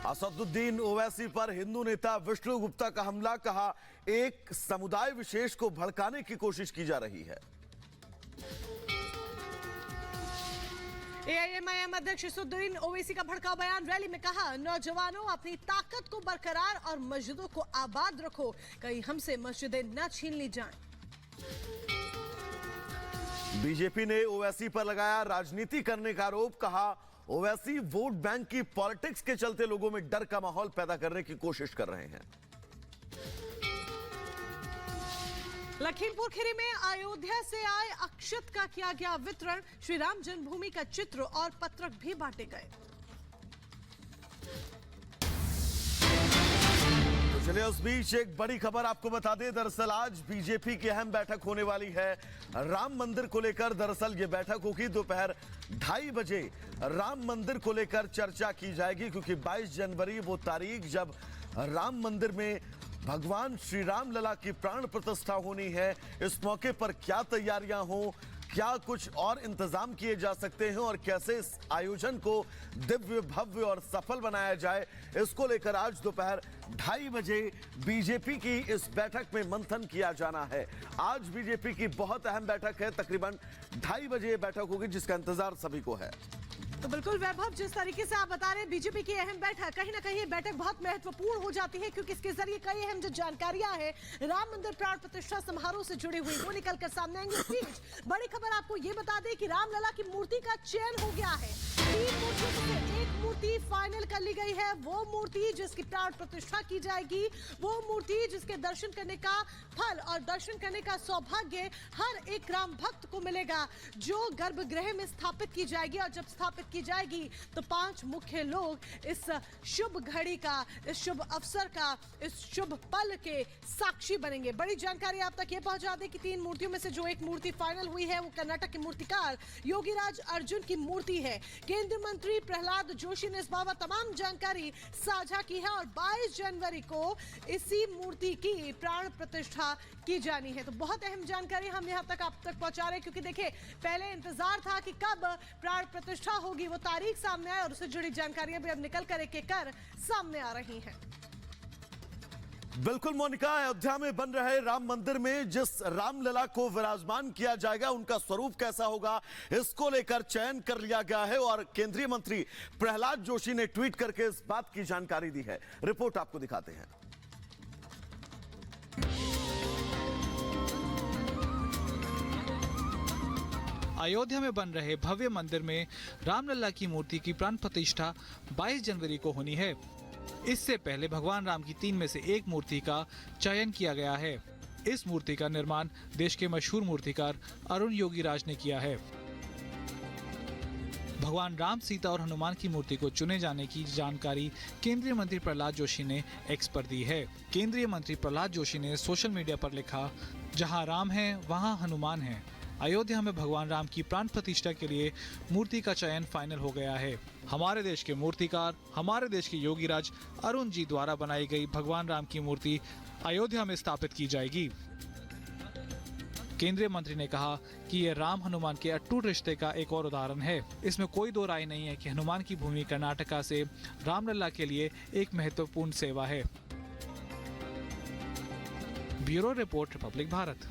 असदुद्दीन ओवैसी पर हिंदू नेता विष्णु गुप्ता का हमला, कहा एक समुदाय विशेष को भड़काने की कोशिश की जा रही है। एआईएमआईएम अध्यक्ष असदुद्दीन ओवैसी का भड़काऊ बयान, रैली में कहा नौजवानों अपनी ताकत को बरकरार और मस्जिदों को आबाद रखो, कहीं हमसे मस्जिदें न छीन ली जाएं। बीजेपी ने ओवैसी पर लगाया राजनीति करने का आरोप, कहा ओवैसी वोट बैंक की पॉलिटिक्स के चलते लोगों में डर का माहौल पैदा करने की कोशिश कर रहे हैं। लखीमपुर खीरी में अयोध्या से आए अक्षत का किया गया वितरण, श्री राम जन्मभूमि का चित्र और पत्रक भी बांटे गए। तो चलिए उस बीच एक बड़ी खबर आपको बता दें। दरअसल आज बीजेपी की अहम बैठक होने वाली है राम मंदिर को लेकर। दरअसल ये बैठक होगी दोपहर 2:30 बजे। राम मंदिर को लेकर चर्चा की जाएगी, क्योंकि 22 जनवरी वो तारीख जब राम मंदिर में भगवान श्री राम लला की प्राण प्रतिष्ठा होनी है। इस मौके पर क्या तैयारियां हों, क्या कुछ और इंतजाम किए जा सकते हैं और कैसे इस आयोजन को दिव्य भव्य और सफल बनाया जाए, इसको लेकर आज दोपहर 2:30 बजे बीजेपी की इस बैठक में मंथन किया जाना है। आज बीजेपी की बहुत अहम बैठक है, तकरीबन 2:30 बजे ये बैठक होगी, जिसका इंतजार सभी को है। तो बिल्कुल वैभव, जिस तरीके से आप बता रहे हैं बीजेपी की अहम बैठक, कहीं ना कहीं ये बैठक बहुत महत्वपूर्ण हो जाती है, क्योंकि इसके जरिए कई अहम जो जानकारियां हैं राम मंदिर प्राण प्रतिष्ठा समारोह से जुड़ी हुई वो निकलकर सामने आएंगी। इस बीच बड़ी खबर आपको ये बता दें कि रामलला की मूर्ति का चयन हो गया है। 3 मूर्तियों में से एक मूर्ति फाइनल कर ली गई है। वो मूर्ति जिसकी प्राण प्रतिष्ठा की जाएगी, वो मूर्ति जिसके दर्शन करने का फल और दर्शन करने का सौभाग्य हर एक राम भक्त को मिलेगा, जो गर्भगृह में स्थापित की जाएगी। और जब स्थापित की जाएगी तो 5 मुख्य लोग इस शुभ घड़ी का, इस शुभ अवसर का, इस शुभ पल के साक्षी बनेंगे। बड़ी जानकारी आप तक ये पहुंचा दें कि 3 मूर्तियों में से जो एक मूर्ति फाइनल हुई है वो कर्नाटक के मूर्तिकार योगीराज अर्जुन की मूर्ति है। केंद्रीय मंत्री प्रहलाद जोशी ने इस बाबत तमाम जानकारी साझा की है और 22 जनवरी को इसी मूर्ति की प्राण प्रतिष्ठा की जानी है। तो बहुत अहम जानकारी हम यहां तक आप तक पहुंचा रहे हैं, क्योंकि देखिए पहले इंतजार था कि कब प्राण प्रतिष्ठा होगी, वो तारीख सामने आए और उससे जुड़ी जानकारियां भी अब निकल कर एक एक कर सामने आ रही हैं। बिल्कुल मोनिका, अयोध्या में बन रहे राम मंदिर में जिस रामलला को विराजमान किया जाएगा उनका स्वरूप कैसा होगा, इसको लेकर चयन कर लिया गया है और केंद्रीय मंत्री प्रहलाद जोशी ने ट्वीट करके इस बात की जानकारी दी है। रिपोर्ट आपको दिखाते हैं। अयोध्या में बन रहे भव्य मंदिर में रामलला की मूर्ति की प्राण प्रतिष्ठा 22 जनवरी को होनी है। इससे पहले भगवान राम की 3 में से एक मूर्ति का चयन किया गया है। इस मूर्ति का निर्माण देश के मशहूर मूर्तिकार अरुण योगीराज ने किया है। भगवान राम, सीता और हनुमान की मूर्ति को चुने जाने की जानकारी केंद्रीय मंत्री प्रहलाद जोशी ने एक्स पर दी है। केंद्रीय मंत्री प्रहलाद जोशी ने सोशल मीडिया पर लिखा, जहां राम है वहां हनुमान है। अयोध्या में भगवान राम की प्राण प्रतिष्ठा के लिए मूर्ति का चयन फाइनल हो गया है। हमारे देश के मूर्तिकार, हमारे देश के योगीराज अरुण जी द्वारा बनाई गई भगवान राम की मूर्ति अयोध्या में स्थापित की जाएगी। केंद्रीय मंत्री ने कहा कि यह राम हनुमान के अटूट रिश्ते का एक और उदाहरण है। इसमें कोई दो राय नहीं है कि हनुमान की भूमि कर्नाटका से रामलला के लिए एक महत्वपूर्ण सेवा है। Bureau report, Republic Bharat.